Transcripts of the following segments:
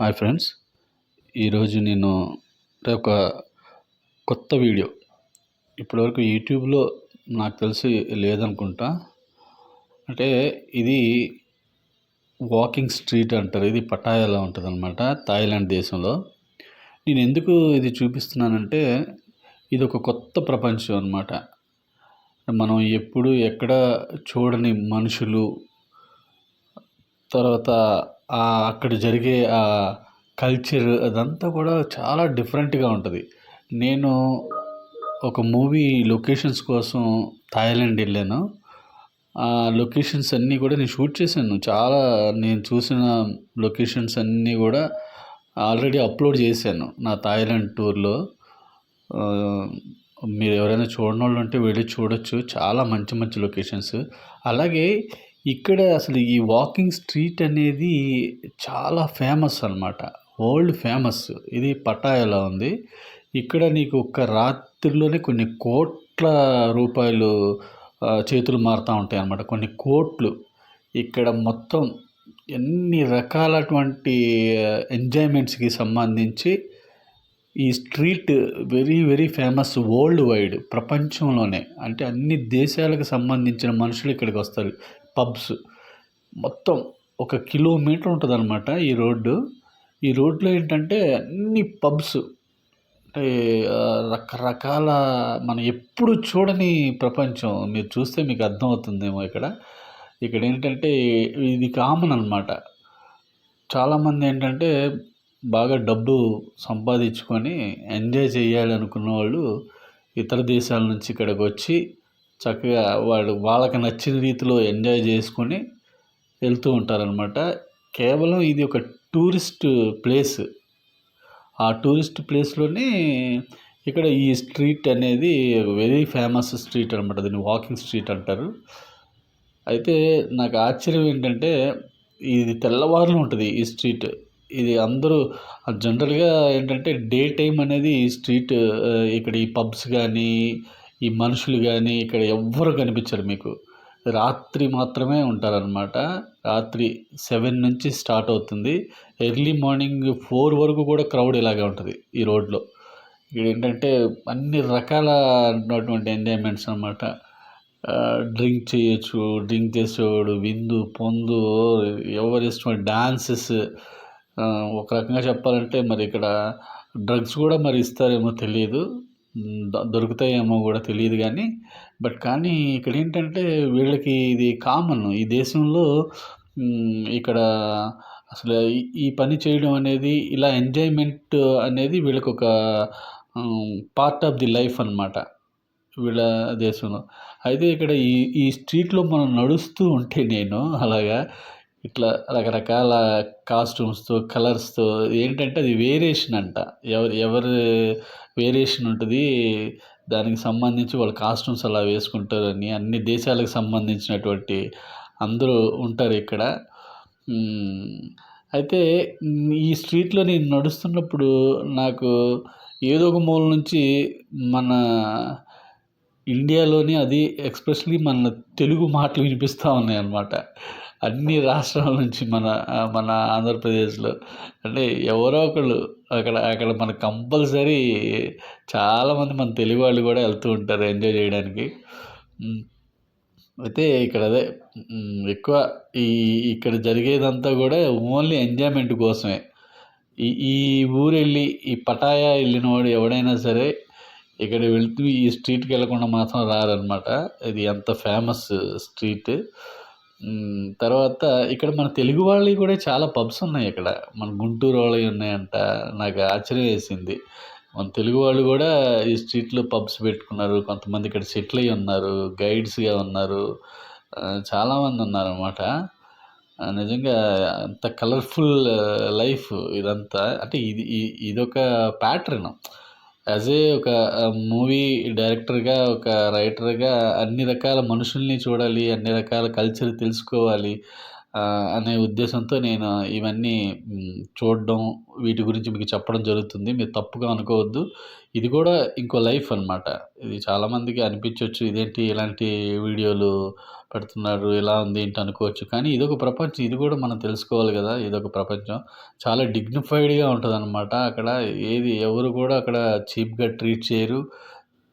Hi friends. ఈరోజు నేను ఒక కొత్త వీడియో ఇప్పటివరకు యూట్యూబ్లో నాకు తెలిసి లేదనుకుంటా. అంటే ఇది వాకింగ్ స్ట్రీట్ అంటారు. ఇది పటాయాలో ఉంటుందన్నమాట, థాయిలాండ్ దేశంలో. నేను ఎందుకు ఇది చూపిస్తున్నానంటే ఇది ఒక కొత్త ప్రపంచం అన్నమాట. మనం ఎప్పుడు ఎక్కడ చూడని మనుషులు, తర్వాత అక్కడ జరిగే కల్చర్ అదంతా కూడా చాలా డిఫరెంట్గా ఉంటుంది. నేను ఒక మూవీ లొకేషన్స్ కోసం థాయిలాండ్ వెళ్ళాను. ఆ లొకేషన్స్ అన్నీ కూడా నేను షూట్ చేశాను. చాలా నేను చూసిన లొకేషన్స్ అన్నీ కూడా ఆల్రెడీ అప్లోడ్ చేశాను నా థాయిలాండ్ టూర్లో. మీరు ఎవరైనా చూడని వాళ్ళు ఉంటే వెళ్ళి చూడొచ్చు. చాలా మంచి మంచి లొకేషన్స్. అలాగే ఇక్కడ అసలు ఈ వాకింగ్ స్ట్రీట్ అనేది చాలా ఫేమస్ అన్నమాట. World famous. ఇది పటాయాలో ఉంది. ఇక్కడ నీకు ఒక్క రాత్రిలోనే కొన్ని కోట్ల రూపాయలు చేతులు మారుతూ ఉంటాయి అన్నమాట. కొన్ని కోట్లు. ఇక్కడ మొత్తం ఎన్ని రకాలటువంటి ఎంజాయ్మెంట్స్కి సంబంధించి ఈ street very very famous world wide, ప్రపంచంలోనే. అంటే అన్ని దేశాలకు సంబంధించిన మనుషులు ఇక్కడికి వస్తారు. పబ్స్ మొత్తం 1 కిలోమీటర్ ఉంటుంది అనమాట ఈ రోడ్డు. ఈ రోడ్లో ఏంటంటే అన్ని పబ్స్, అంటే రకరకాల మనం ఎప్పుడు చూడని ప్రపంచం. మీరు చూస్తే మీకు అర్థమవుతుందేమో. ఇక్కడ ఏంటంటే ఇది కామన్ అనమాట. చాలామంది ఏంటంటే బాగా డబ్బు సంపాదించుకొని ఎంజాయ్ చేయాలి అనుకున్న వాళ్ళు ఇతర దేశాల నుంచి ఇక్కడికి వచ్చి చక్కగా వాళ్ళకి నచ్చిన రీతిలో ఎంజాయ్ చేసుకొని వెళ్తూ ఉంటారనమాట. కేవలం ఇది ఒక టూరిస్ట్ ప్లేస్. ఆ టూరిస్ట్ ప్లేస్లోనే ఇక్కడ ఈ స్ట్రీట్ అనేది వెరీ ఫేమస్ స్ట్రీట్ అనమాట. దీన్ని వాకింగ్ స్ట్రీట్ అంటారు. అయితే నాకు ఆశ్చర్యం ఏంటంటే ఇది తెల్లవారులు ఉంటుంది ఈ స్ట్రీట్. ఇది అందరూ జనరల్గా ఏంటంటే డే టైం అనేది ఈ స్ట్రీట్, ఇక్కడ ఈ పబ్స్ కానీ ఈ మనుషులు కానీ ఇక్కడ ఎవ్వరు కనిపించరు మీకు. రాత్రి మాత్రమే ఉంటారనమాట. రాత్రి 7 నుంచి స్టార్ట్ అవుతుంది. ఎర్లీ మార్నింగ్ 4 వరకు కూడా క్రౌడ్ ఇలాగే ఉంటుంది ఈ రోడ్లో. ఇక్కడ ఏంటంటే అన్ని రకాలైనటువంటి ఎంజాయ్మెంట్స్ అనమాట. డ్రింక్ చేయొచ్చు, డ్రింక్ చేసేవాడు, విందు పొందు, ఎవరి ఇష్టం డాన్సెస్. ఒక రకంగా చెప్పాలంటే మరి ఇక్కడ డ్రగ్స్ కూడా మరి ఇస్తారేమో తెలియదు, దొరుకుతాయేమో కూడా తెలియదు. కానీ ఇక్కడ ఏంటంటే వీళ్ళకి ఇది కామన్ ఈ దేశంలో. ఇక్కడ అసలు ఈ పని చేయడం అనేది, ఇలా ఎంజాయ్మెంట్ అనేది వీళ్ళకి ఒక పార్ట్ ఆఫ్ ది లైఫ్ అనమాట వీళ్ళ దేశంలో. అయితే ఇక్కడ ఈ స్ట్రీట్లో మనం నడుస్తూ ఉంటే నేను అలాగా ఇట్లా రకరకాల కాస్ట్యూమ్స్తో, కలర్స్తో, ఏంటంటే అది వేరియేషన్ అంట. ఎవరు వేరియేషన్ ఉంటుంది. దానికి సంబంధించి వాళ్ళ కాస్ట్యూమ్స్ అలా వేసుకుంటారని, అన్ని దేశాలకు సంబంధించినటువంటి అందరూ ఉంటారు ఇక్కడ. అయితే ఈ స్ట్రీట్లో నేను నడుస్తున్నప్పుడు నాకు ఏదో ఒక మూల నుంచి మన ఇండియాలోని, అది ఎస్పెషలీ మన తెలుగు మాటలు వినిపిస్తూ ఉన్నాయి అన్నమాట. అన్ని రాష్ట్రాల నుంచి మన ఆంధ్రప్రదేశ్లో అంటే ఎవరో ఒకళ్ళు అక్కడ మనకు కంపల్సరీ చాలామంది మన తెలుగు వాళ్ళు కూడా వెళ్తూ ఉంటారు ఎంజాయ్ చేయడానికి. అయితే ఇక్కడ అదే ఎక్కువ ఇక్కడ జరిగేదంతా కూడా ఓన్లీ ఎంజాయ్మెంట్ కోసమే. ఈ ఊరు వెళ్ళి ఈ పటాయా వెళ్ళినవాడు ఎవడైనా సరే ఇక్కడ వెళ్తూ ఈ స్ట్రీట్కి వెళ్ళకుండా మాత్రం రారనమాట. ఇది ఎంత ఫేమస్ స్ట్రీట్. తర్వాత ఇక్కడ మన తెలుగు వాళ్ళవి కూడా చాలా పబ్స్ ఉన్నాయి ఇక్కడ. మన గుంటూరు వాళ్ళవి ఉన్నాయంట. నాకు ఆశ్చర్యం వేసింది. మన తెలుగు వాళ్ళు కూడా ఈ స్ట్రీట్లో పబ్స్ పెట్టుకున్నారు. కొంతమంది ఇక్కడ సెటిల్ అయ్యి ఉన్నారు, గైడ్స్గా ఉన్నారు, చాలామంది ఉన్నారన్నమాట. నిజంగా అంత కలర్ఫుల్ లైఫ్ ఇదంతా. అంటే ఇదొక ప్యాటర్న్. యాజ్ ఒక మూవీ డైరెక్టర్గా, ఒక రైటర్గా అన్ని రకాల మనుషుల్ని చూడాలి, అన్ని రకాల కల్చర్ తెలుసుకోవాలి అనే ఉద్దేశంతో నేను ఇవన్నీ చూడడం, వీటి గురించి మీకు చెప్పడం జరుగుతుంది. మీరు తప్పుగా అనుకోవద్దు. ఇది కూడా ఇంకో లైఫ్ అనమాట. ఇది చాలామందికి అనిపించొచ్చు. ఇదేంటి ఇలాంటి వీడియోలు పెడుతున్నారు, ఇలా ఉంది ఏంటి అనుకోవచ్చు. కానీ ఇదొక ప్రపంచం. ఇది కూడా మనం తెలుసుకోవాలి కదా! ఇదొక ప్రపంచం. చాలా డిగ్నిఫైడ్‌గా ఉంటదనమాట. అక్కడ ఎవరు కూడా అక్కడ చీప్‌గా ట్రీట్ చేయరు.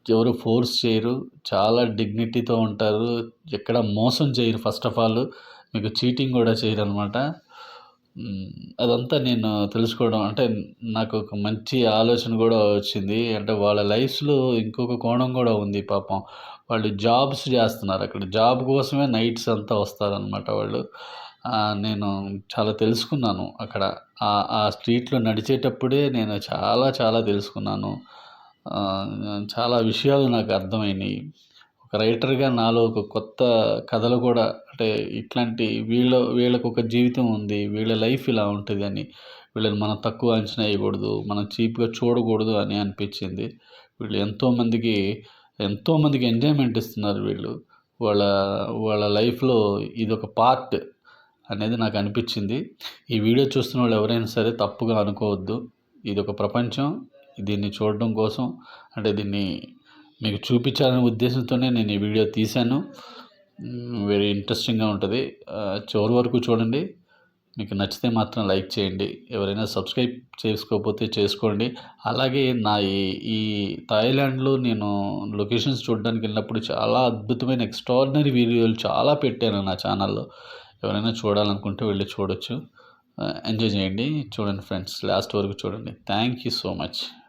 ఎవరు ఫోర్స్ చేయరు. చాలా డిగ్నిటీతో ఉంటారు. ఎక్కడ మోసం చేయరు ఫస్ట్ ఆఫ్ ఆల్. మీకు చీటింగ్ కూడా చేయరనమాట. అదంతా నేను తెలుసుకోవడం అంటే నాకు ఒక మంచి ఆలోచన కూడా వచ్చింది. అంటే వాళ్ళ లైఫ్స్‌లో ఇంకొక కోణం కూడా ఉంది పాపం. వాళ్ళు జాబ్స్ చేస్తున్నారు. అక్కడ జాబ్ కోసమే నైట్స్ అంతా వస్తారనమాట వాళ్ళు. నేను చాలా తెలుసుకున్నాను అక్కడ. ఆ స్ట్రీట్‌లో నడిచేటప్పుడే నేను చాలా చాలా తెలుసుకున్నాను. చాలా విషయాలు నాకు అర్థమైనియి. ఒక రైటర్‌గా నాలో ఒక కొత్త కథలు కూడా అంటే ఇట్లాంటి వీళ్ళకొక జీవితం ఉంది. వీళ్ళ లైఫ్ ఇలా ఉంటదని. వీళ్ళని మనం తక్కువ అంచనా ఎయకూడదు. మనం చీప్‌గా చూడకూడదు అని అనిపించింది. వీళ్ళు ఎంతోమందికి ఎంజాయ్‌మెంట్ ఇస్తున్నారు వీళ్ళు. వాళ్ళ వాళ్ళ లైఫ్‌లో ఇదొక పార్ట్ అనేది నాకు అనిపించింది. ఈ వీడియో చూస్తున్న వాళ్ళు ఎవరైనా సరే తప్పుగా అనుకోవద్దు. ఇదొక ప్రపంచం. దీన్ని చూడడం కోసం అంటే దీన్ని మీకు చూపించాలనే ఉద్దేశంతోనే నేను ఈ వీడియో తీశాను. వెరీ ఇంట్రెస్టింగ్‌గా ఉంటది. చివరి వరకు చూడండి. మీకు నచ్చితే మాత్రం లైక్ చేయండి. ఎవరైనా సబ్స్క్రైబ్ చేసుకోకపోతే చేసుకోండి. అలాగే నా ఈ థాయిలాండ్‌లో నేను లొకేషన్స్ చూడడానికి వెళ్ళినప్పుడు చాలా అద్భుతమైన ఎక్స్ట్రార్డినరీ వీడియోలు చాలా పెట్టాను నా ఛానల్‌లో. ఎవరైనా చూడాలనుకుంటే వెళ్లి చూడొచ్చు. ఎంజాయ్ చేయండి. చూడండి ఫ్రెండ్స్. లాస్ట్ వరకు చూడండి. Thank you so much.